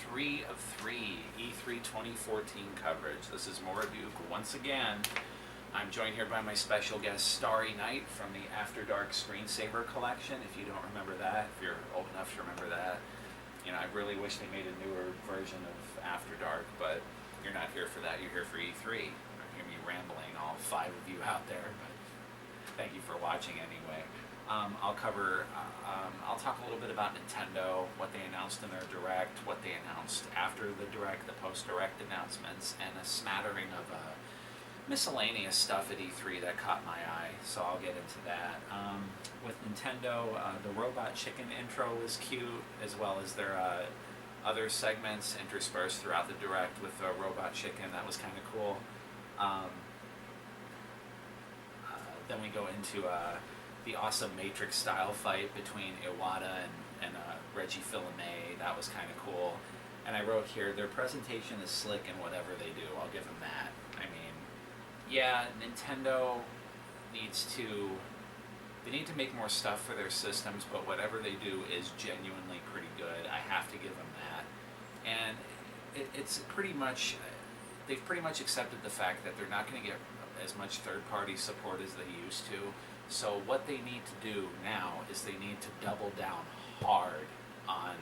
3 of 3 E3 2014 coverage. This is Moraduke once again. I'm joined here by my special guest Starry Night from the After Dark Screensaver collection. If you don't remember that, if you're old enough to remember that, you know, I really wish they made a newer version of After Dark, but you're not here for that. You're here for E3. You hear me rambling, all 5 of you out there, but thank you for watching anyway. I'll talk a little bit about Nintendo, what they announced in their Direct, what they announced after the Direct, the post-Direct announcements, and a smattering of miscellaneous stuff at E3 that caught my eye, so I'll get into that. With Nintendo, the Robot Chicken intro was cute, as well as their other segments interspersed throughout the Direct with Robot Chicken. That was kind of cool. Then we go into the awesome Matrix-style fight between Iwata and Reggie Fils-Aimé. That was kind of cool. And I wrote here, their presentation is slick in whatever they do. I'll give them that. I mean, yeah, Nintendo they need to make more stuff for their systems, but whatever they do is genuinely pretty good. I have to give them that. And it's pretty much, they've pretty much accepted the fact that they're not going to get as much third-party support as they used to. So what they need to do now is they need to double down hard on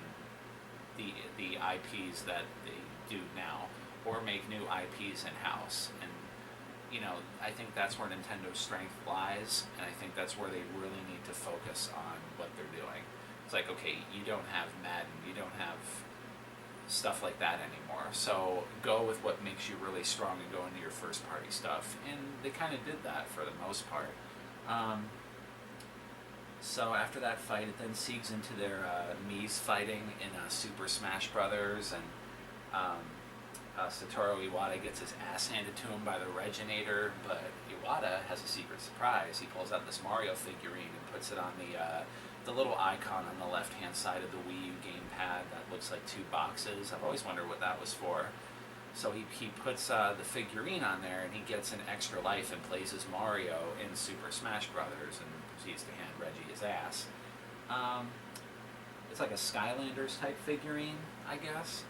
the IPs that they do now, or make new IPs in-house. And you know, I think that's where Nintendo's strength lies, and I think that's where they really need to focus on what they're doing. It's like, okay, you don't have Madden, you don't have stuff like that anymore, so go with what makes you really strong and go into your first-party stuff. And they kind of did that for the most part. So after that fight, it then segues into their Mii's fighting in Super Smash Brothers, and Satoru Iwata gets his ass handed to him by the Reginator, but Iwata has a secret surprise. He pulls out this Mario figurine and puts it on the little icon on the left-hand side of the Wii U gamepad that looks like 2 boxes. I've always wondered what that was for. So he puts the figurine on there, and he gets an extra life and plays as Mario in Super Smash Brothers, and proceeds to hand Reggie his ass. It's like a Skylanders type figurine, I guess.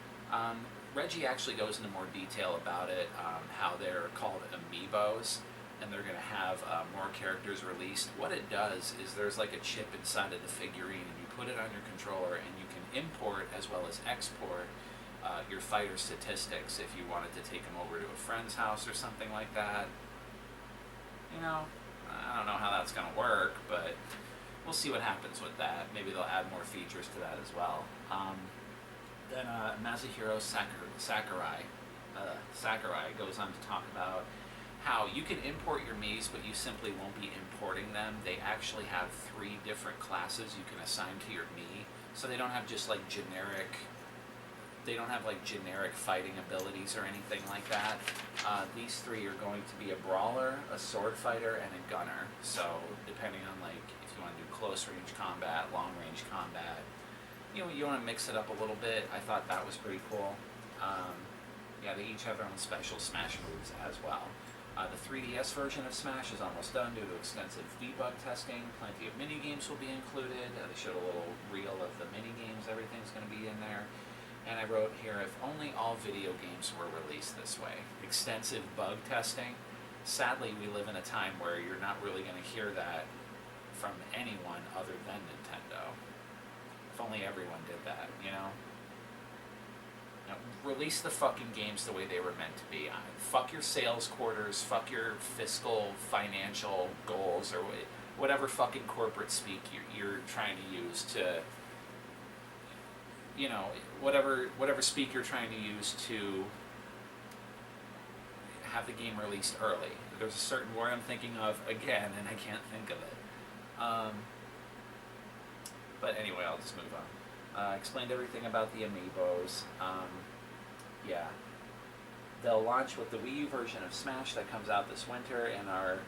Reggie actually goes into more detail about it, how they're called amiibos, and they're going to have more characters released. What it does is there's like a chip inside of the figurine, and you put it on your controller, and you can import as well as export your fighter statistics if you wanted to take them over to a friend's house or something like that. You know, I don't know how that's going to work, but we'll see what happens with that. Maybe they'll add more features to that as well. Then Masahiro Sakurai goes on to talk about how you can import your Miis, but you simply won't be importing them. They actually have 3 different classes you can assign to your Mii, so they don't have just like generic. They don't have like generic fighting abilities or anything like that. These 3 are going to be a brawler, a sword fighter, and a gunner. So depending on like if you want to do close range combat, long range combat, you know, you want to mix it up a little bit. I thought that was pretty cool. Yeah, they each have their own special Smash moves as well. The 3DS version of Smash is almost done due to extensive debug testing. Plenty of mini-games will be included. They showed a little reel of the mini-games. Everything's going to be in there. And I wrote here, if only all video games were released this way. Extensive bug testing. Sadly, we live in a time where you're not really going to hear that from anyone other than Nintendo. If only everyone did that, you know? Release the fucking games the way they were meant to be. Fuck your sales quarters, fuck your fiscal, financial goals, or whatever fucking corporate speak you're trying to use to, you know, whatever speak you're trying to use to have the game released early. There's a certain word I'm thinking of again, and I can't think of it. But anyway, I'll just move on. Explained everything about the amiibos. Yeah. They'll launch with the Wii U version of Smash that comes out this winter and are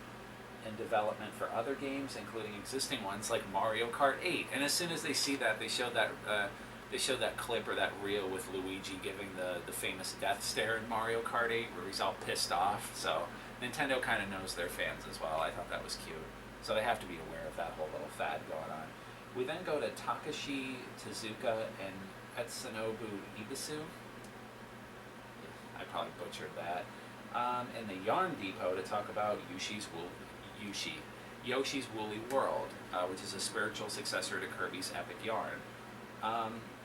in development for other games, including existing ones like Mario Kart 8. And as soon as they see that, they showed that clip or that reel with Luigi giving the famous death stare in Mario Kart 8 where he's all pissed off. So Nintendo kind of knows their fans as well. I thought that was cute. So they have to be aware of that whole little fad going on. We then go to Takashi Tezuka and Etsunobu Ibisu. I probably butchered that. And the Yarn Depot to talk about Yoshi's Woolly World, which is a spiritual successor to Kirby's Epic Yarn.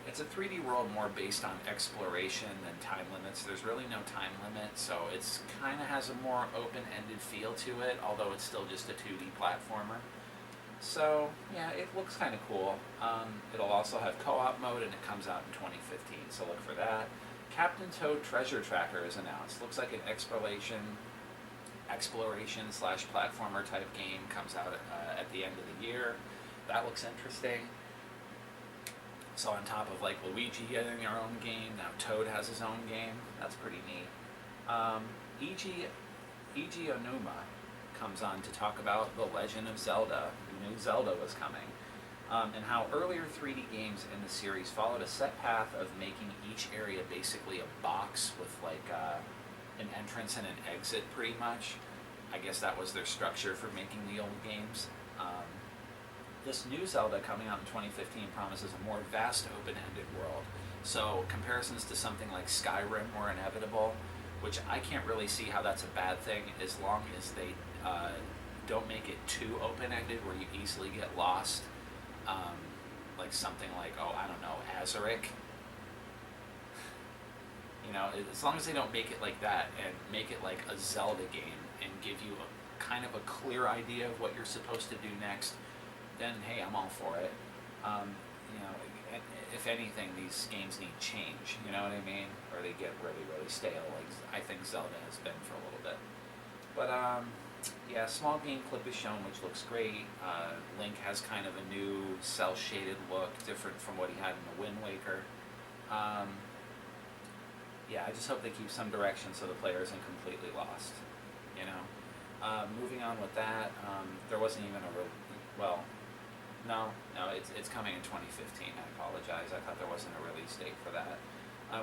It's a 3D world more based on exploration than time limits. There's really no time limit, so it's kind of has a more open-ended feel to it, although it's still just a 2D platformer. So, yeah, it looks kind of cool. It'll also have co-op mode, and it comes out in 2015, so look for that. Captain Toad Treasure Tracker is announced. Looks like an exploration slash platformer type game. Comes out at the end of the year. That looks interesting. So on top of like Luigi getting their own game, now Toad has his own game. That's pretty neat. Eiji Onuma comes on to talk about The Legend of Zelda. The new Zelda was coming. And how earlier 3D games in the series followed a set path of making each area basically a box with like an entrance and an exit pretty much. I guess that was their structure for making the old games. This new Zelda coming out in 2015 promises a more vast open-ended world. So comparisons to something like Skyrim were inevitable, which I can't really see how that's a bad thing as long as they don't make it too open-ended where you easily get lost. Like something like, I don't know, Azuric. You know, as long as they don't make it like that and make it like a Zelda game and give you a kind of a clear idea of what you're supposed to do next, then hey, I'm all for it. You know, if anything, these games need change, you know what I mean? Or they get really, really stale, like I think Zelda has been for a little bit. But yeah, small game clip is shown, which looks great. Link has kind of a new cel-shaded look, different from what he had in the Wind Waker. Yeah, I just hope they keep some direction so the player isn't completely lost, you know? Moving on with that, there wasn't even it's coming in 2015, I apologize. I thought there wasn't a release date for that.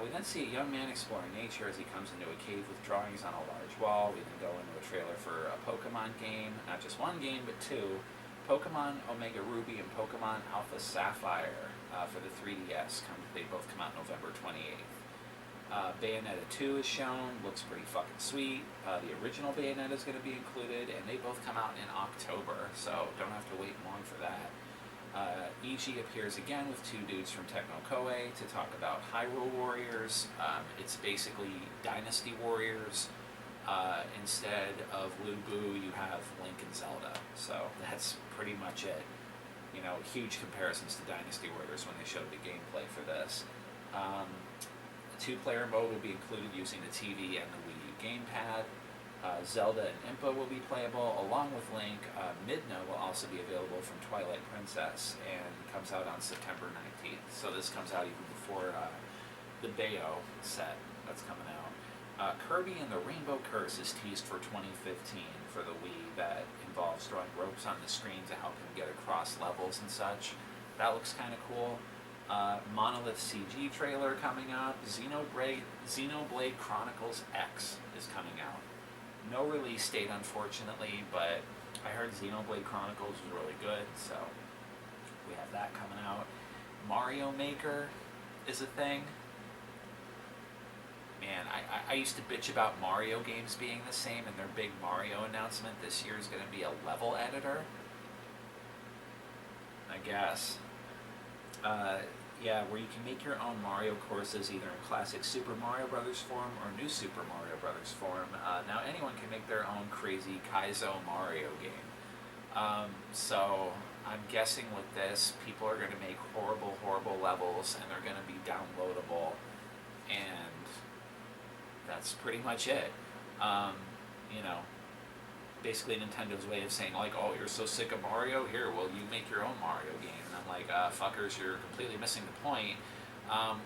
We then see a young man exploring nature as he comes into a cave with drawings on a large wall. We then go into a trailer for a Pokemon game, not just one game, but two. Pokemon Omega Ruby and Pokemon Alpha Sapphire for the 3DS. They both come out November 28th. Bayonetta 2 is shown, looks pretty fucking sweet. The original Bayonetta is going to be included, and they both come out in October, so don't have to wait long for that. Eiji appears again with two dudes from Techno Koei to talk about Hyrule Warriors. It's basically Dynasty Warriors. Instead of Lu Bu, you have Link and Zelda. So that's pretty much it. You know, huge comparisons to Dynasty Warriors when they showed the gameplay for this. Two-player mode will be included using the TV and the Wii U gamepad. Zelda and Impa will be playable, along with Link. Midna will also be available from Twilight Princess, and comes out on September 19th. So this comes out even before the Bayo set that's coming out. Kirby and the Rainbow Curse is teased for 2015 for the Wii. That involves throwing ropes on the screen to help him get across levels and such. That looks kind of cool. Monolith CG trailer coming up. Xenoblade Chronicles X is coming out. No release date, unfortunately, but I heard Xenoblade Chronicles was really good, so we have that coming out. Mario Maker is a thing. Man, I used to bitch about Mario games being the same, and their big Mario announcement this year is going to be a level editor. I guess. Yeah, where you can make your own Mario courses either in classic Super Mario Brothers form or new Super Mario Brothers form. Now anyone can make their own crazy Kaizo Mario game. So I'm guessing with this, people are going to make horrible, horrible levels, and they're going to be downloadable, and that's pretty much it. You know, basically Nintendo's way of saying like, oh, you're so sick of Mario, here, well, you make your own Mario game. And I'm like, fuckers, you're completely missing the point.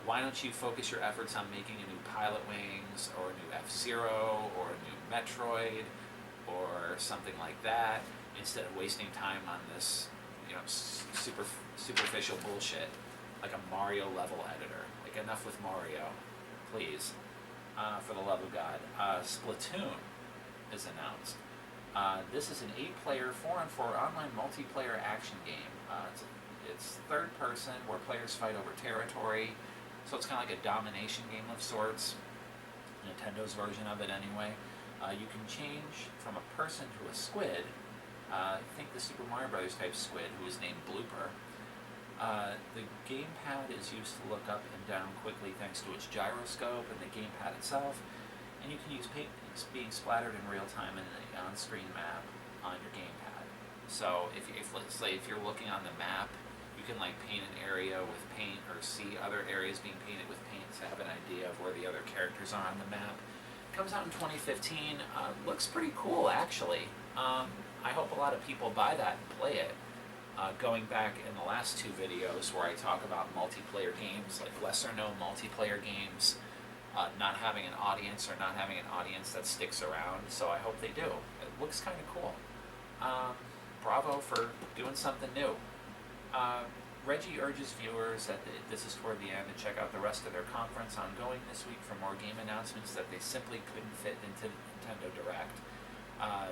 Why don't you focus your efforts on making a new Pilot Wings, or a new F-Zero, or a new Metroid, or something like that, instead of wasting time on this, you know, superficial bullshit, like a Mario level editor. Like, enough with Mario, please, for the love of God. Splatoon is announced. This is an 8-player, 4-on-4 online multiplayer action game. It's third person, where players fight over territory, so it's kind of like a domination game of sorts. Nintendo's version of it anyway. You can change from a person to a squid. I think the Super Mario Brothers type squid, who is named Blooper. The gamepad is used to look up and down quickly thanks to its gyroscope and the gamepad itself, and you can use paint being splattered in real time in the on-screen map on your gamepad. So if let's say if you're looking on the map, you can like paint an area with paint or see other areas being painted with paint to have an idea of where the other characters are on the map. It comes out in 2015. Looks pretty cool actually. I hope a lot of people buy that and play it. Going back in the last two videos where I talk about multiplayer games, like lesser known multiplayer games, not having an audience or not having an audience that sticks around, so I hope they do. It looks kind of cool. Bravo for doing something new. Reggie urges viewers that this is toward the end to check out the rest of their conference ongoing this week for more game announcements that they simply couldn't fit into Nintendo Direct.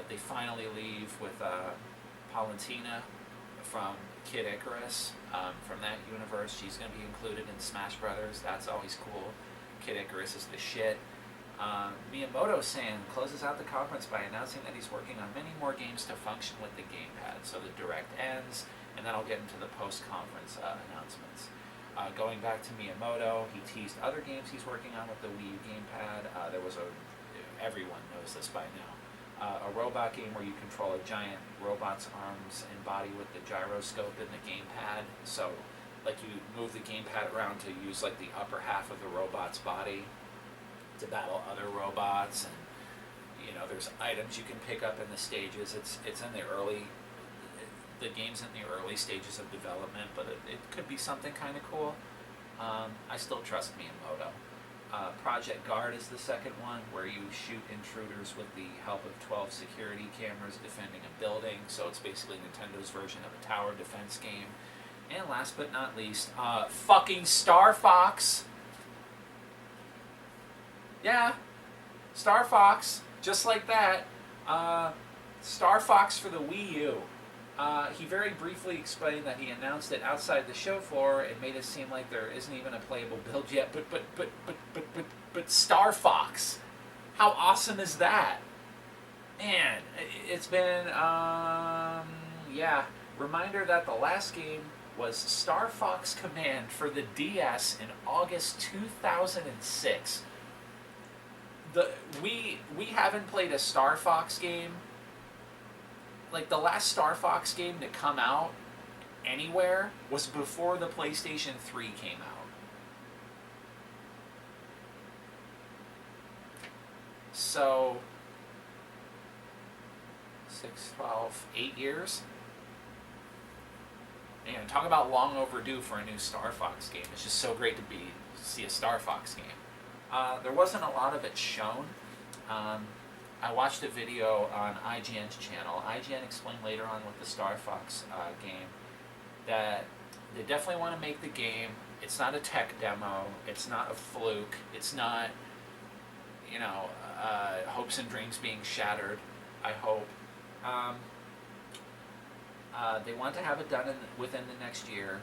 They finally leave with Palantina from Kid Icarus. From that universe, she's going to be included in Smash Brothers. That's always cool. Kid Icarus is the shit. Miyamoto-san closes out the conference by announcing that he's working on many more games to function with the gamepad. So the Direct ends, and then I'll get into the post-conference announcements. Going back to Miyamoto, he teased other games he's working on with the Wii U gamepad. Everyone knows this by now. A robot game where you control a giant robot's arms and body with the gyroscope in the gamepad. So, like you move the gamepad around to use like the upper half of the robot's body to battle other robots, and there's items you can pick up in the stages. It's in the game's in the early stages of development, but it could be something kind of cool. I still trust Miyamoto. Project Guard is the second one, where you shoot intruders with the help of 12 security cameras defending a building. So it's basically Nintendo's version of a tower defense game. And last but not least, fucking Star Fox. Yeah, Star Fox, just like that. Star Fox for the Wii U. He very briefly explained that he announced it outside the show floor. It made it seem like there isn't even a playable build yet. But Star Fox, how awesome is that? Man, it's been Reminder that the last game was Star Fox Command for the DS in August 2006. We haven't played a Star Fox game. Like, the last Star Fox game to come out anywhere was before the PlayStation 3 came out. So, 6, 12, 8 years? Man, talk about long overdue for a new Star Fox game. It's just so great to see a Star Fox game. There wasn't a lot of it shown. I watched a video on IGN's channel. IGN explained later on with the Star Fox game that they definitely want to make the game. It's not a tech demo. It's not a fluke. It's not, hopes and dreams being shattered, I hope. They want to have it done within the next year.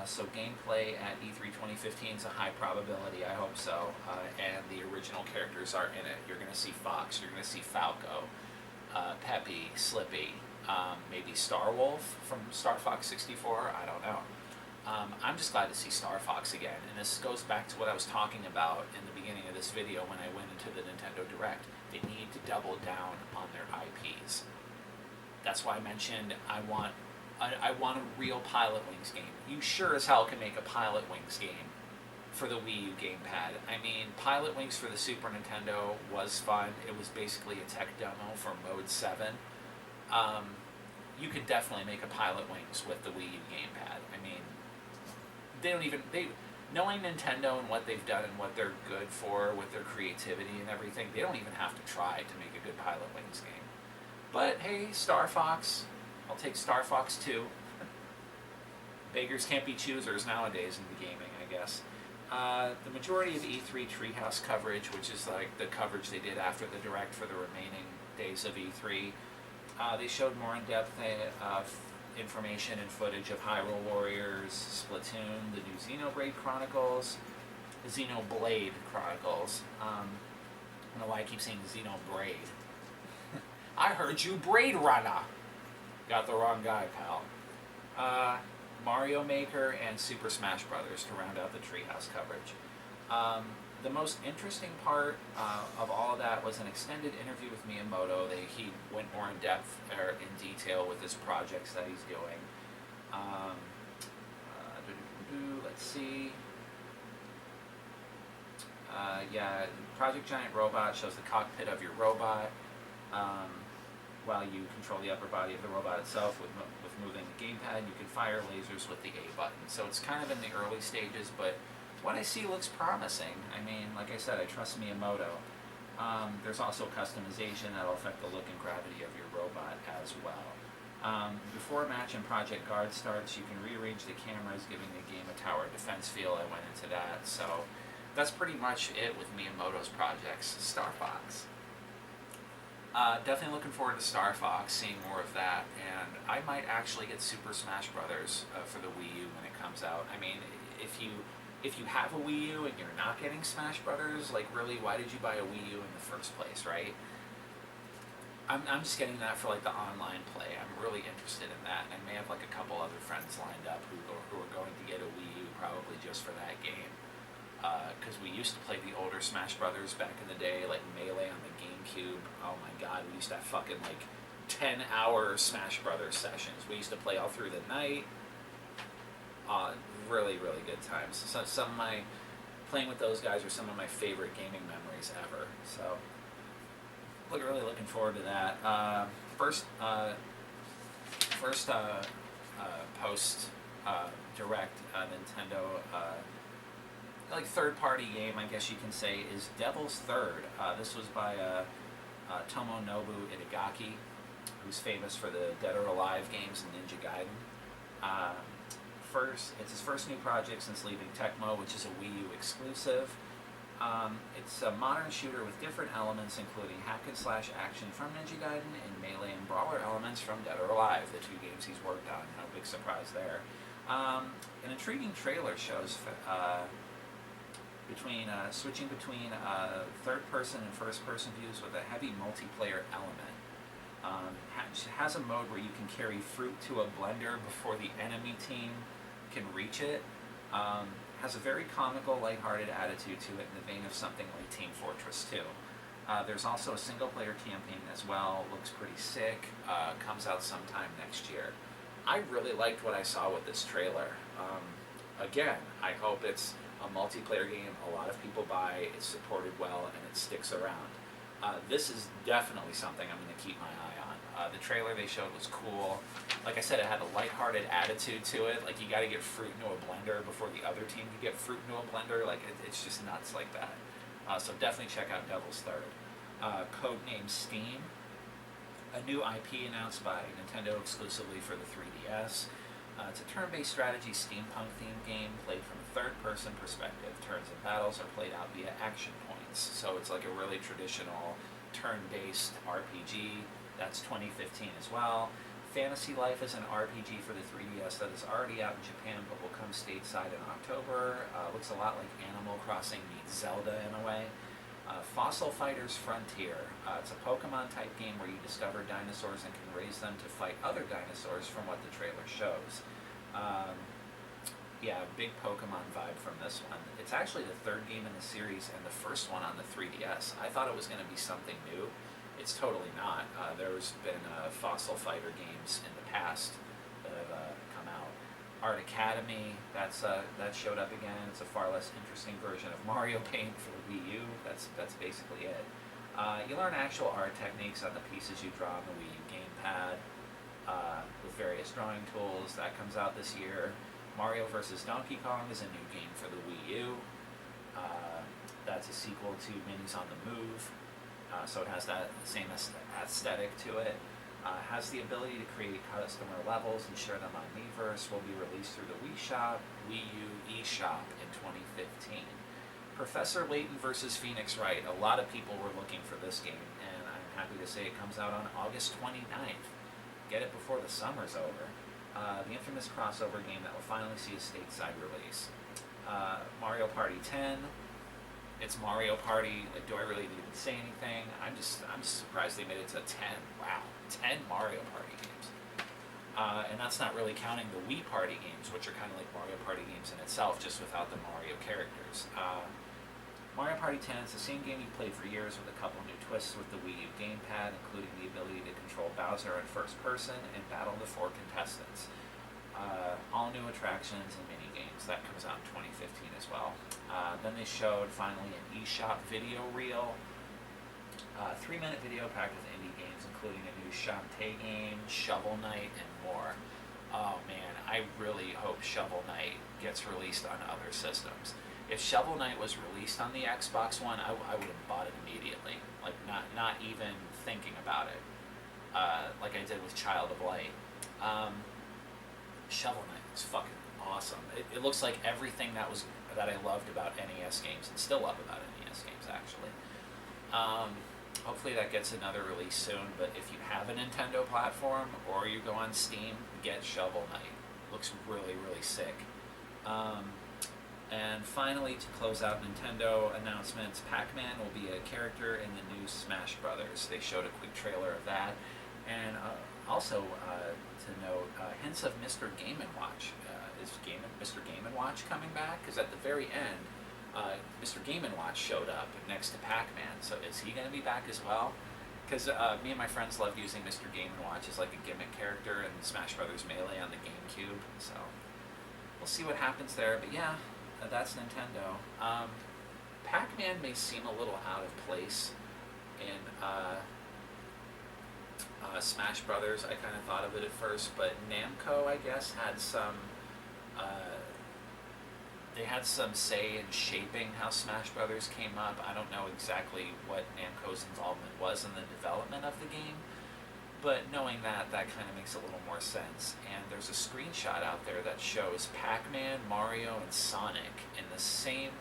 So gameplay at E3 2015 is a high probability, I hope so. And the original characters are in it. You're going to see Fox, you're going to see Falco, Peppy, Slippy, maybe Starwolf from Star Fox 64, I don't know. I'm just glad to see Star Fox again, and this goes back to what I was talking about in the beginning of this video when I went into the Nintendo Direct. They need to double down on their IPs. That's why I mentioned I want a real Pilot Wings game. You sure as hell can make a Pilot Wings game for the Wii U gamepad. I mean, Pilot Wings for the Super Nintendo was fun. It was basically a tech demo for Mode 7. You could definitely make a Pilot Wings with the Wii U gamepad. I mean, knowing Nintendo and what they've done and what they're good for with their creativity and everything, they don't even have to try to make a good Pilot Wings game. But hey, Star Fox, I'll take Star Fox 2. Beggars can't be choosers nowadays in the gaming, I guess. The majority of E3 Treehouse coverage, which is like the coverage they did after the Direct for the remaining days of E3, they showed more in-depth information and footage of Hyrule Warriors, Splatoon, the new Xenoblade Chronicles, don't know why I keep saying Xenoblade. I heard you Braid Runner. Got the wrong guy, pal. Mario Maker and Super Smash Brothers to round out the Treehouse coverage. The most interesting part of all of that was an extended interview with Miyamoto. He went more in depth or in detail with his projects that he's doing. Let's see. Project Giant Robot shows the cockpit of your robot while you control the upper body of the robot itself with moving the gamepad. You can fire lasers with the A button. So it's kind of in the early stages, but what I see looks promising. I mean, like I said, I trust Miyamoto. There's also customization that'll affect the look and gravity of your robot as well. Before a match in Project Guard starts, you can rearrange the cameras, giving the game a tower defense feel. I went into that, so that's pretty much it with Miyamoto's projects. Star Fox. Definitely looking forward to Star Fox, seeing more of that, and I might actually get Super Smash Brothers for the Wii U when it comes out. I mean, if you have a Wii U and you're not getting Smash Brothers, like really, why did you buy a Wii U in the first place, right? I'm just getting that for like the online play. I'm really interested in that, and I may have like a couple other friends lined up who are going to get a Wii U probably just for that game. Because we used to play the older Smash Brothers back in the day, like Melee on the GameCube. Oh my god, we used to have fucking like 10-hour Smash Brothers sessions. We used to play all through the night. Really, really good times. So some of my playing with those guys are some of my favorite gaming memories ever. So really looking forward to that. First post direct Nintendo like third-party game, I guess you can say, is Devil's Third. This was by Tomonobu Itagaki, who's famous for the Dead or Alive games and Ninja Gaiden. It's his first new project since leaving Tecmo, which is a Wii U exclusive. It's a modern shooter with different elements, including hack-and-slash action from Ninja Gaiden and melee and brawler elements from Dead or Alive, the two games he's worked on. No big surprise there. An intriguing trailer shows switching between third-person and first-person views with a heavy multiplayer element. Has a mode where you can carry fruit to a blender before the enemy team can reach it. Has a very comical, lighthearted attitude to it in the vein of something like Team Fortress 2. There's also a single-player campaign as well. Looks pretty sick. Comes out sometime next year. I really liked what I saw with this trailer. Again, I hope it's a multiplayer game a lot of people buy, it's supported well, and it sticks around. This is definitely something I'm going to keep my eye on. The trailer they showed was cool. Like I said, it had a lighthearted attitude to it. Like, you got to get fruit into a blender before the other team can get fruit into a blender. Like, it's just nuts like that. So definitely check out Devil's Third. Codename Steam. A new IP announced by Nintendo exclusively for the 3DS. It's a turn-based strategy steampunk-themed game played from a third-person perspective. Turns and battles are played out via action points. So it's like a really traditional turn-based RPG. That's 2015 as well. Fantasy Life is an RPG for the 3DS that is already out in Japan but will come stateside in October. Looks a lot like Animal Crossing meets Zelda in a way. Fossil Fighters Frontier. It's a Pokemon-type game where you discover dinosaurs and can raise them to fight other dinosaurs from what the trailer shows. Big Pokemon vibe from this one. It's actually the third game in the series and the first one on the 3DS. I thought it was going to be something new. It's totally not. There's been Fossil Fighter games in the past that have come out. Art Academy, that showed up again. It's a far less interesting version of Mario Paint for the Wii U. That's basically it. You learn actual art techniques on the pieces you draw on the Wii U gamepad with various drawing tools. That comes out this year. Mario vs. Donkey Kong is a new game for the Wii U. That's a sequel to Minis on the Move. So it has that same aesthetic to it. Has the ability to create customer levels and share them on Miiverse. Will be released through the Wii Shop, Wii U eShop in 2015. Professor Layton vs. Phoenix Wright. A lot of people were looking for this game, and I'm happy to say it comes out on August 29th. Get it before the summer's over. The infamous crossover game that will finally see a stateside release. Mario Party 10. It's Mario Party. Like, do I really need to say anything? I'm just surprised they made it to 10. Wow, 10 Mario Party games. And that's not really counting the Wii Party games, which are kind of like Mario Party games in itself, just without the Mario characters. Mario Party 10 is the same game you played for years with a couple new twists with the Wii U gamepad, including the ability to control Bowser in first person and battle the 4 contestants. All new attractions and mini games. That comes out in 2015 as well. Then they showed finally an eShop video reel. 3-minute video packed with indie games, including a new Shantae game, Shovel Knight, and more. Oh man, I really hope Shovel Knight gets released on other systems. If Shovel Knight was released on the Xbox One, I would have bought it immediately. Like, not even thinking about it. Like I did with Child of Light. Shovel Knight is fucking awesome. It looks like everything that I loved about NES games, and still love about NES games, actually. Hopefully that gets another release soon, but if you have a Nintendo platform, or you go on Steam, get Shovel Knight. Looks really, really sick. And finally, to close out Nintendo announcements, Pac-Man will be a character in the new Smash Brothers. They showed a quick trailer of that. And also, to note, hints of Mr. Game & Watch. Is Mr. Game & Watch coming back? Because at the very end, Mr. Game & Watch showed up next to Pac-Man. So is he going to be back as well? Because me and my friends love using Mr. Game & Watch as like a gimmick character in Smash Brothers Melee on the GameCube. So we'll see what happens there. But yeah, that's Nintendo. Pac-Man may seem a little out of place in Smash Brothers. I kind of thought of it at first, but Namco, I guess, had some they had some say in shaping how Smash Brothers came up. I don't know exactly what Namco's involvement was in the development of the game, but knowing that kind of makes a little more sense. And there's a screenshot out there that shows Pac-Man, Mario, and Sonic in the same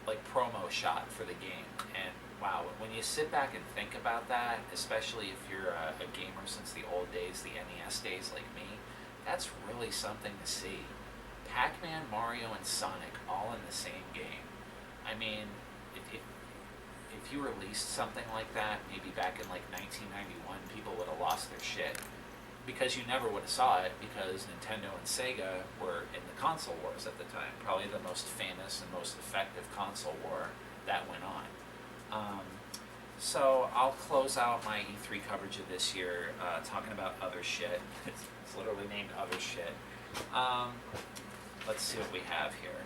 like promo shot for the game. And wow, when you sit back and think about that, especially if you're a gamer since the old days, the NES days like me, that's really something to see. Pac-Man, Mario, and Sonic all in the same game. I mean, if you released something like that, maybe back in like 1991, people would have lost their shit. Because you never would have saw it, because Nintendo and Sega were in the console wars at the time. Probably the most famous and most effective console war that went on. So I'll close out my E3 coverage of this year talking about other shit. It's literally named Other Shit. Let's see what we have here.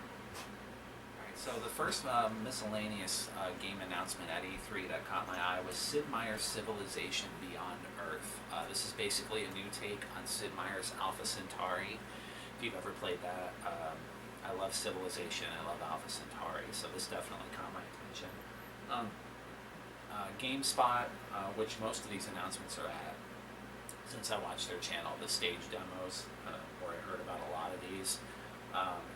Alright, so the first miscellaneous game announcement at E3 that caught my eye was Sid Meier's Civilization Beyond Earth. This is basically a new take on Sid Meier's Alpha Centauri. If you've ever played that, I love Civilization, I love Alpha Centauri, so this definitely caught my attention. GameSpot, which most of these announcements are at, since I watched their channel, the stage demos, where I heard about a lot of these,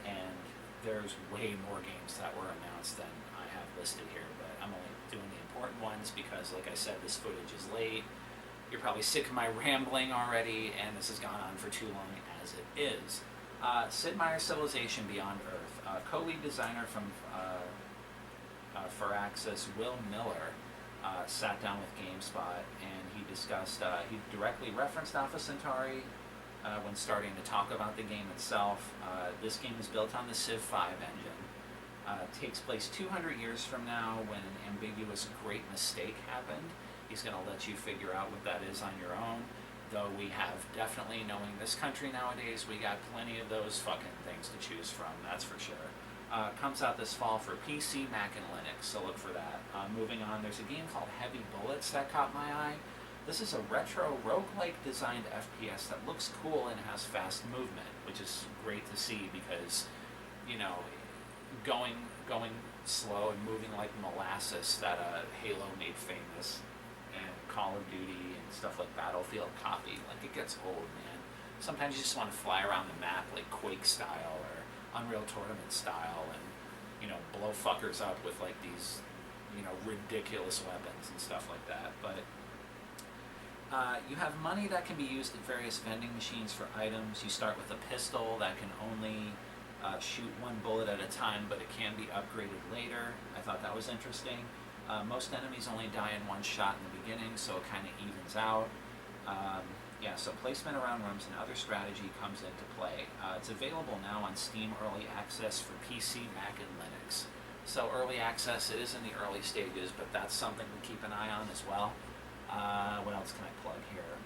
and there's way more games that were announced than I have listed here, but I'm only doing the important ones because, like I said, this footage is late. You're probably sick of my rambling already, and this has gone on for too long as it is. Sid Meier's Civilization Beyond Earth, co-lead designer from Firaxis, Will Miller, sat down with GameSpot, and he discussed, he directly referenced Alpha Centauri when starting to talk about the game itself. This game is built on the Civ 5 engine. Takes place 200 years from now when an ambiguous great mistake happened. He's going to let you figure out what that is on your own. Though we have definitely, knowing this country nowadays, we got plenty of those fucking things to choose from, that's for sure. Comes out this fall for PC, Mac, and Linux, so look for that. Moving on, there's a game called Heavy Bullets that caught my eye. This is a retro roguelike designed FPS that looks cool and has fast movement, which is great to see because, you know, going slow and moving like molasses that Halo made famous, and Call of Duty and stuff like Battlefield copied, like it gets old, man. Sometimes you just want to fly around the map like Quake style or Unreal Tournament style and, you know, blow fuckers up with like these, you know, ridiculous weapons and stuff like that. But you have money that can be used at various vending machines for items. You start with a pistol that can only shoot one bullet at a time, but it can be upgraded later. I thought that was interesting. Most enemies only die in one shot in the beginning, so it kind of evens out. Yeah, so placement around rooms and other strategy comes into play. It's available now on Steam Early Access for PC, Mac, and Linux. So early access, it is in the early stages, but that's something to keep an eye on as well. What else can I plug here?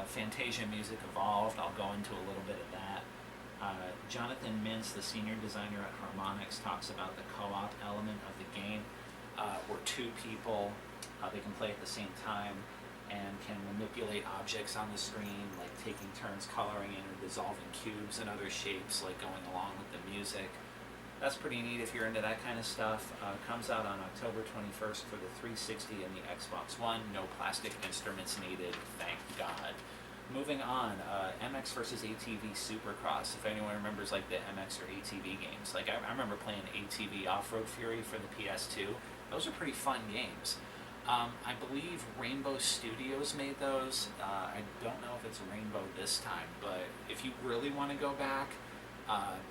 Fantasia Music Evolved, I'll go into a little bit of that. Jonathan Mintz, the senior designer at Harmonix, talks about the co-op element of the game, where two people, they can play at the same time and can manipulate objects on the screen, like taking turns coloring in or dissolving cubes and other shapes, like going along with the music. That's pretty neat if you're into that kind of stuff. Comes out on October 21st for the 360 and the Xbox One. No plastic instruments needed, thank God. Moving on, MX versus ATV Supercross. If anyone remembers like the MX or ATV games, like I remember playing ATV Off-Road Fury for the PS2. Those are pretty fun games. I believe Rainbow Studios made those. I don't know if it's Rainbow this time, but if you really want to go back,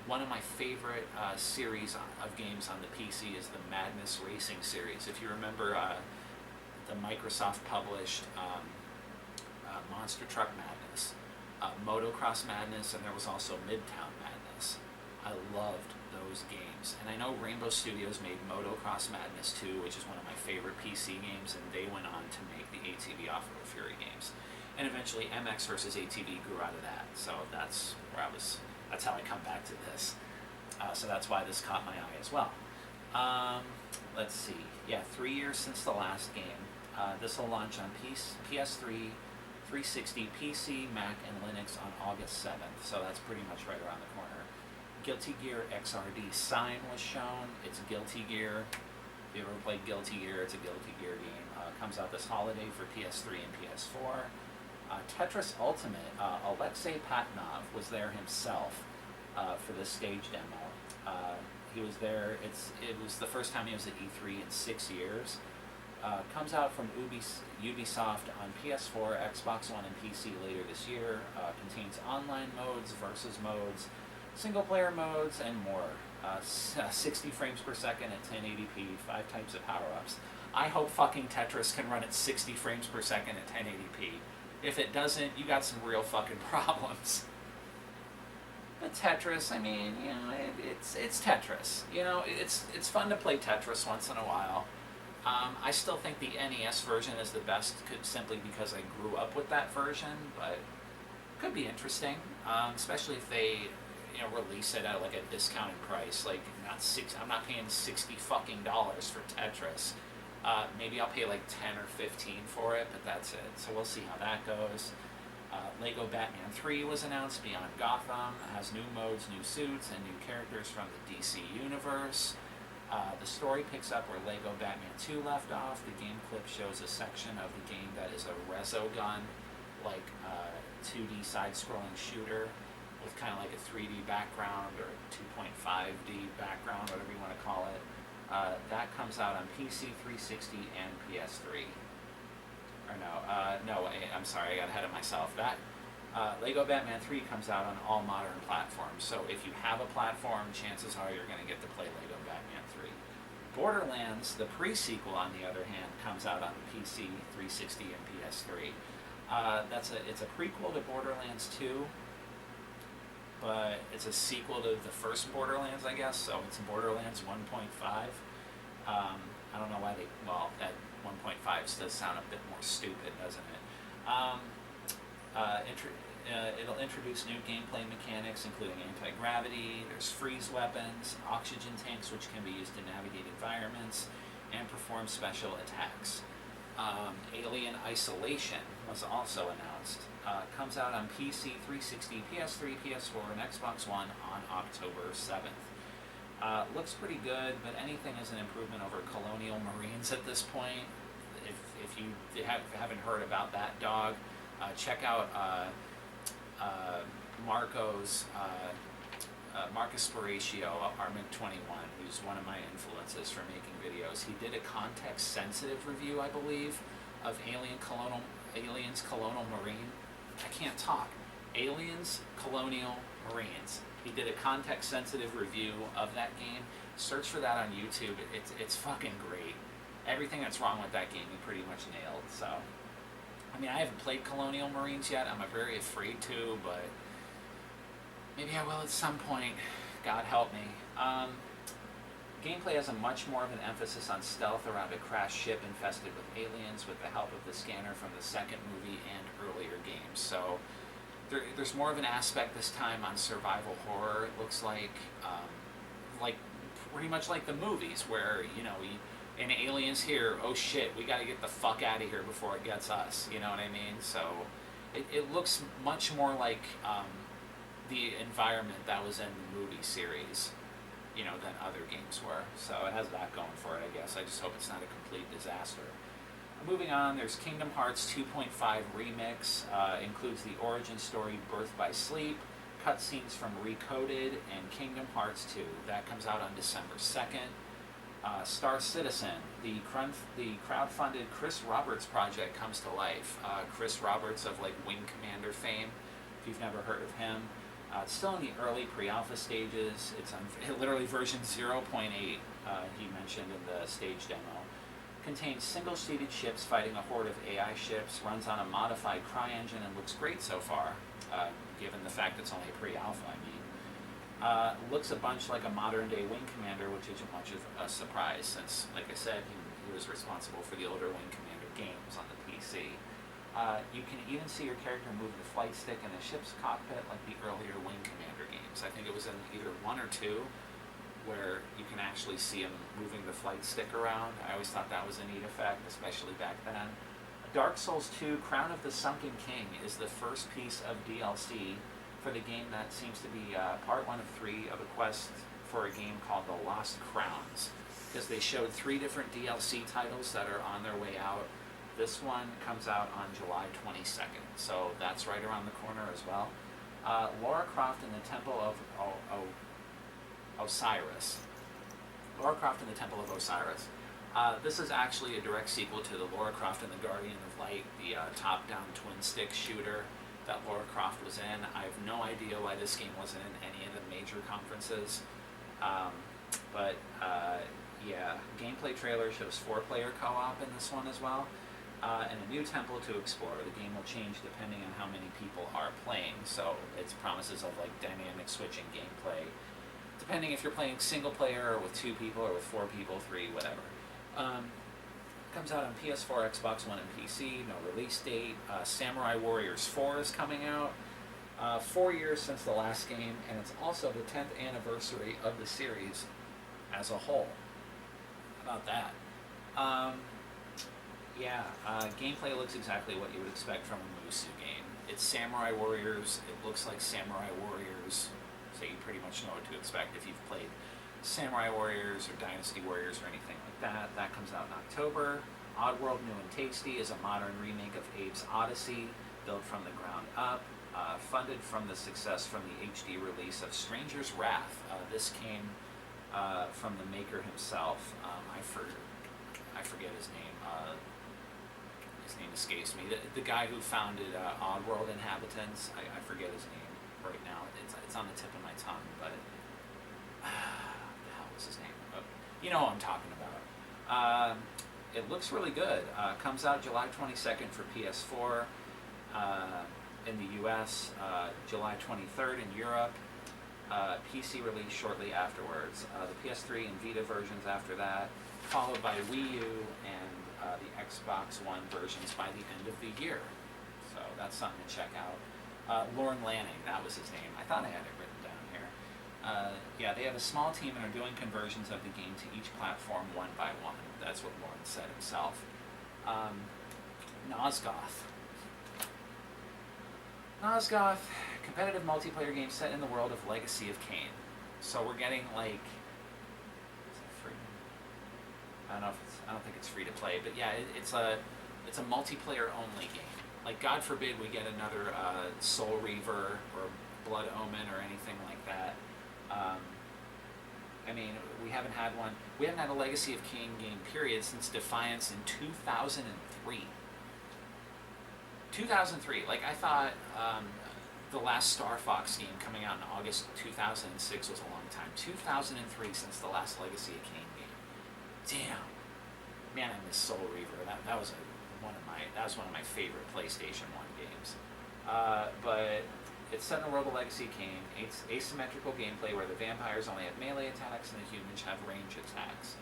one of my favorite series of games on the PC is the Madness Racing series. If you remember the Microsoft published Monster Truck Madness, Motocross Madness, and there was also Midtown Madness. I loved those games. And I know Rainbow Studios made Motocross Madness 2, which is one of my favorite PC games, and they went on to make the ATV Off-Road Fury games. And eventually MX versus ATV grew out of that. So that's how I come back to this. So that's why this caught my eye as well. Let's see. Yeah, 3 years since the last game. This will launch on PS3, 360, PC, Mac, and Linux on August 7th. So that's pretty much right around the corner. Guilty Gear XRD Sign was shown. It's Guilty Gear. If you ever played Guilty Gear, it's a Guilty Gear game. Comes out this holiday for PS3 and PS4. Tetris Ultimate. Alexei Patnov was there himself for this stage demo. He was there. It was the first time he was at E3 in 6 years. Comes out from Ubisoft on PS4, Xbox One, and PC later this year. Contains online modes, versus modes, single-player modes, and more. 60 frames per second at 1080p, 5 types of power-ups. I hope fucking Tetris can run at 60 frames per second at 1080p. If it doesn't, you got some real fucking problems. But Tetris, I mean, you know, it's Tetris. You know, it's fun to play Tetris once in a while. I still think the NES version is the best, simply because I grew up with that version, but could be interesting, especially if they, you know, release it at like a discounted price. Like I'm not paying $60 fucking for Tetris. Maybe I'll pay like 10 or 15 for it, but that's it. So we'll see how that goes. Lego Batman 3 was announced. Beyond Gotham has new modes, new suits, and new characters from the DC universe. The story picks up where Lego Batman 2 left off. The game clip shows a section of the game that is a resogun, like 2D side-scrolling shooter with kind of like a 3D background or 2.5D background, whatever you want to call it. That comes out on PC, 360, and PS3. Or I'm sorry, I got ahead of myself. That Lego Batman 3 comes out on all modern platforms. So if you have a platform, chances are you're going to get to play Lego Batman 3. Borderlands, the pre-sequel, on the other hand, comes out on PC, 360, and PS3. It's a prequel to Borderlands 2, but it's a sequel to the first Borderlands, I guess, so it's Borderlands 1.5. I don't know why that 1.5 does sound a bit more stupid, doesn't it? It'll introduce new gameplay mechanics, including anti-gravity, there's freeze weapons, oxygen tanks, which can be used to navigate environments, and perform special attacks. Alien Isolation was also announced. Comes out on PC, 360, PS3, PS4, and Xbox One on October 7th. Looks pretty good, but anything is an improvement over Colonial Marines at this point. If you haven't heard about that dog, check out Marcus Sporatio, Armament 21, who's one of my influences for making videos. He did a context-sensitive review, I believe, of Aliens Colonial Marine. I can't talk. Aliens, Colonial, Marines. He did a context-sensitive review of that game. Search for that on YouTube. It's fucking great. Everything that's wrong with that game, he pretty much nailed. So, I mean, I haven't played Colonial Marines yet. I'm very afraid to, but maybe I will at some point. God help me. Gameplay has a much more of an emphasis on stealth around a crashed ship infested with aliens with the help of the scanner from the second movie and earlier games. So there's more of an aspect this time on survival horror. It looks like pretty much like the movies where, an alien's here, oh shit, we gotta get the fuck out of here before it gets us, you know what I mean? So it looks much more like the environment that was in the movie series, than other games were. So it has that going for it, I guess. I just hope it's not a complete disaster. Moving on, there's Kingdom Hearts 2.5 Remix. Includes the origin story Birth by Sleep, cutscenes from Recoded, and Kingdom Hearts 2. That comes out on December 2nd. Star Citizen, the crowdfunded Chris Roberts project comes to life. Chris Roberts of Wing Commander fame, if you've never heard of him. It's still in the early pre-alpha stages. It's on literally version 0.8, he mentioned in the stage demo. Contains single-seated ships fighting a horde of AI ships, runs on a modified CryEngine, and looks great so far, given the fact it's only pre-alpha, I mean. Looks a bunch like a modern-day Wing Commander, which isn't much of a surprise, since, like I said, he was responsible for the older Wing Commander games on the PC. You can even see your character move the flight stick in a ship's cockpit like the earlier Wing Commander games. I think it was in either 1 or 2 where you can actually see him moving the flight stick around. I always thought that was a neat effect, especially back then. Dark Souls 2 Crown of the Sunken King is the first piece of DLC for the game that seems to be part 1 of 3 of a quest for a game called The Lost Crowns, because they showed 3 different DLC titles that are on their way out. This one comes out on July 22nd, so that's right around the corner as well. Lara Croft and the Temple of Osiris. Lara Croft and the Temple of Osiris. This is actually a direct sequel to the Lara Croft and the Guardian of Light, the top-down twin-stick shooter that Lara Croft was in. I have no idea why this game wasn't in any of the major conferences. Yeah, gameplay trailer shows 4-player co-op in this one as well. And a new temple to explore. The game will change depending on how many people are playing, so it's promises of dynamic switching gameplay, depending if you're playing single player or with 2 people or with 4 people, 3, whatever. Comes out on PS4, Xbox One, and PC. No release date. Samurai Warriors 4 is coming out. 4 years since the last game, and it's also the 10th anniversary of the series as a whole. How about that? Gameplay looks exactly what you would expect from a Musou game. It's Samurai Warriors. It looks like Samurai Warriors, so you pretty much know what to expect if you've played Samurai Warriors or Dynasty Warriors or anything like that. That comes out in October. Oddworld New and Tasty is a modern remake of Abe's Odyssey, built from the ground up, funded from the success from the HD release of Stranger's Wrath. This came from the maker himself. I forget his name. His name escapes me. The guy who founded Oddworld Inhabitants. I forget his name right now. It's on the tip of my tongue, but what the hell was his name? Oh, you know what I'm talking about. It looks really good. Comes out July 22nd for PS4 in the US, July 23rd in Europe. PC release shortly afterwards. The PS3 and Vita versions after that, followed by Wii U and the Xbox One versions by the end of the year. So that's something to check out. Lorne Lanning, that was his name. I thought I had it written down here. They have a small team and are doing conversions of the game to each platform one by one. That's what Lorne said himself. Nosgoth, competitive multiplayer game set in the world of Legacy of Kain. So we're getting is it free? I don't think it's free to play, but yeah, it's a multiplayer only game. God forbid we get another Soul Reaver or Blood Omen or anything like that. We haven't had one. We haven't had a Legacy of Kain game period since Defiance in 2003. 2003. I thought the last Star Fox game coming out in August 2006 was a long time. 2003 since the last Legacy of Kain game. Damn, man, I miss Soul Reaver. That was one of my favorite PlayStation 1 games. But it's set in the world of Legacy of Kain. It's asymmetrical gameplay where the vampires only have melee attacks and the humans have range attacks.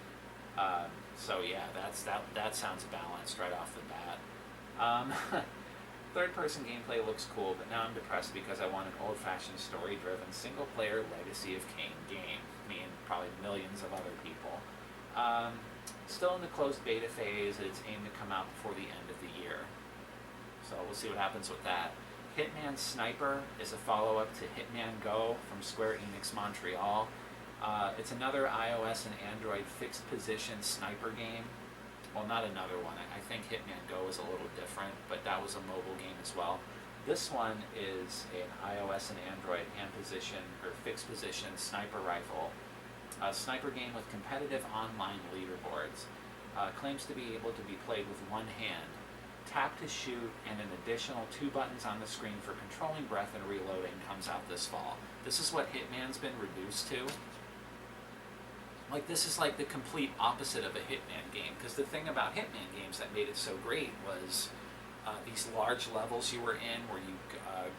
So yeah, that sounds balanced right off the bat. Third-person gameplay looks cool, but now I'm depressed because I want an old-fashioned, story-driven, single-player Legacy of Kain game. Me and probably millions of other people. Still in the closed beta phase. It's aimed to come out before the end of the year. So we'll see what happens with that. Hitman Sniper is a follow-up to Hitman Go from Square Enix Montreal. It's another iOS and Android fixed-position sniper game. Well, not another one. I think Hitman Go is a little different, but that was a mobile game as well. This one is an iOS and Android hand-position or fixed-position sniper rifle. A sniper game with competitive online leaderboards. Claims to be able to be played with one hand. Tap to shoot, and an additional 2 buttons on the screen for controlling breath and reloading comes out this fall. This is what Hitman's been reduced to. Like, this is like the complete opposite of a Hitman game, because the thing about Hitman games that made it so great was these large levels you were in where you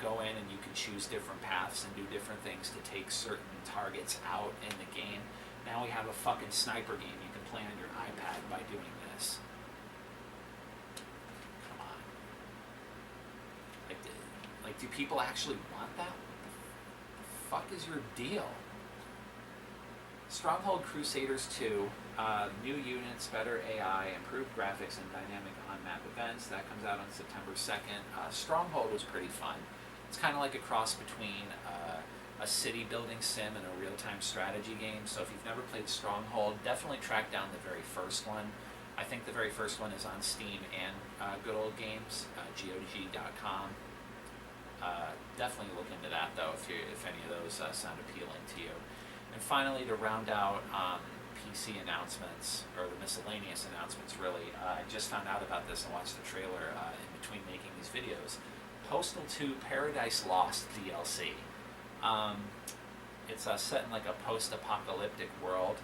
go in and you can choose different paths and do different things to take certain targets out in the game. Now we have a fucking sniper game you can play on your iPad by doing this. Come on. Like, do people actually want that? What the fuck is your deal? Stronghold Crusaders 2, new units, better AI, improved graphics, and dynamic on-map events. That comes out on September 2nd. Stronghold was pretty fun. It's kind of like a cross between a city-building sim and a real-time strategy game. So if you've never played Stronghold, definitely track down the very first one. I think the very first one is on Steam and Good Old Games, GOG.com. Definitely look into that, though, if any of those sound appealing to you. And finally, to round out PC announcements, or the miscellaneous announcements, really, I just found out about this and watched the trailer in between making these videos. Postal 2 Paradise Lost DLC. It's set in like a post-apocalyptic world.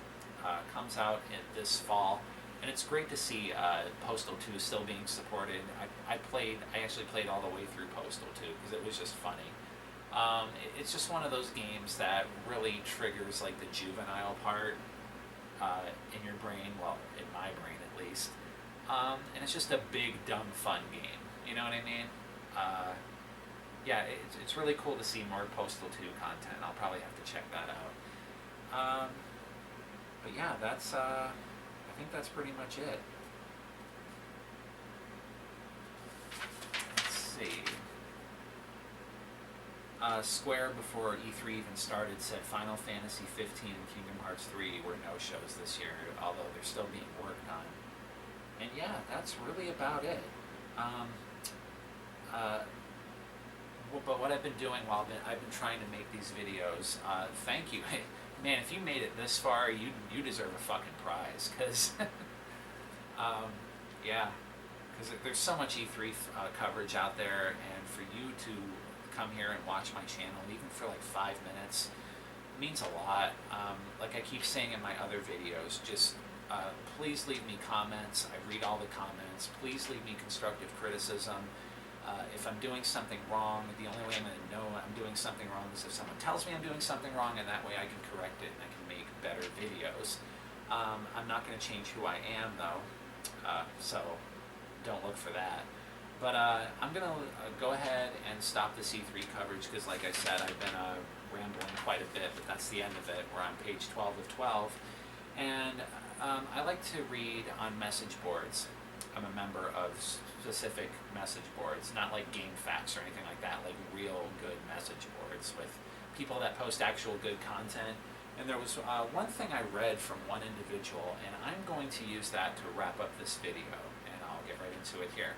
Comes out this fall, and it's great to see Postal 2 still being supported. I actually played all the way through Postal 2 because it was just funny. It's just one of those games that really triggers like the juvenile part in your brain, well, in my brain at least. And it's just a big, dumb, fun game. You know what I mean? Yeah, it's really cool to see more Postal 2 content. I'll probably have to check that out. But yeah, I think that's pretty much it. Let's see. Square, before E3 even started, said Final Fantasy 15 and Kingdom Hearts 3 were no-shows this year, although they're still being worked on. And yeah, that's really about it. But what I've been doing while I've been trying to make these videos, thank you. Man, if you made it this far, you deserve a fucking prize, because yeah, because there's so much E3 coverage out there, and for you to come here and watch my channel, even for like 5 minutes, means a lot. Like I keep saying in my other videos, just please leave me comments. I read all the comments. Please leave me constructive criticism. If I'm doing something wrong, the only way I'm going to know I'm doing something wrong is if someone tells me I'm doing something wrong, and that way I can correct it and I can make better videos. I'm not going to change who I am, though, so don't look for that. But I'm going to go ahead and stop the C3 coverage because, like I said, I've been rambling quite a bit, but that's the end of it. We're on page 12 of 12. And I like to read on message boards. I'm a member of specific message boards, not like GameFAQs or anything like that, like real good message boards with people that post actual good content. And there was one thing I read from one individual, and I'm going to use that to wrap up this video, and I'll get right into it here.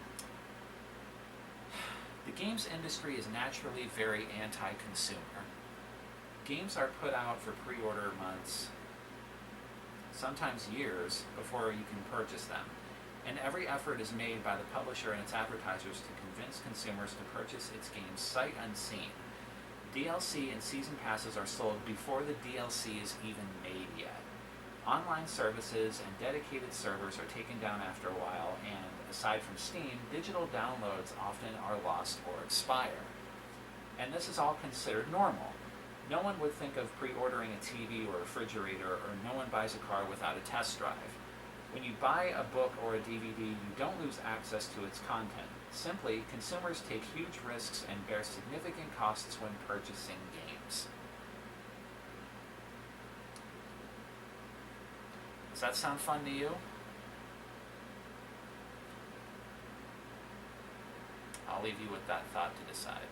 The games industry is naturally very anti-consumer. Games are put out for pre-order months, sometimes years, before you can purchase them. And every effort is made by the publisher and its advertisers to convince consumers to purchase its games sight unseen. DLC and season passes are sold before the DLC is even made yet. Online services and dedicated servers are taken down after a while, and aside from Steam, digital downloads often are lost or expire. And this is all considered normal. No one would think of pre-ordering a TV or a refrigerator, or no one buys a car without a test drive. When you buy a book or a DVD, you don't lose access to its content. Simply, consumers take huge risks and bear significant costs when purchasing games. Does that sound fun to you? I'll leave you with that thought to decide.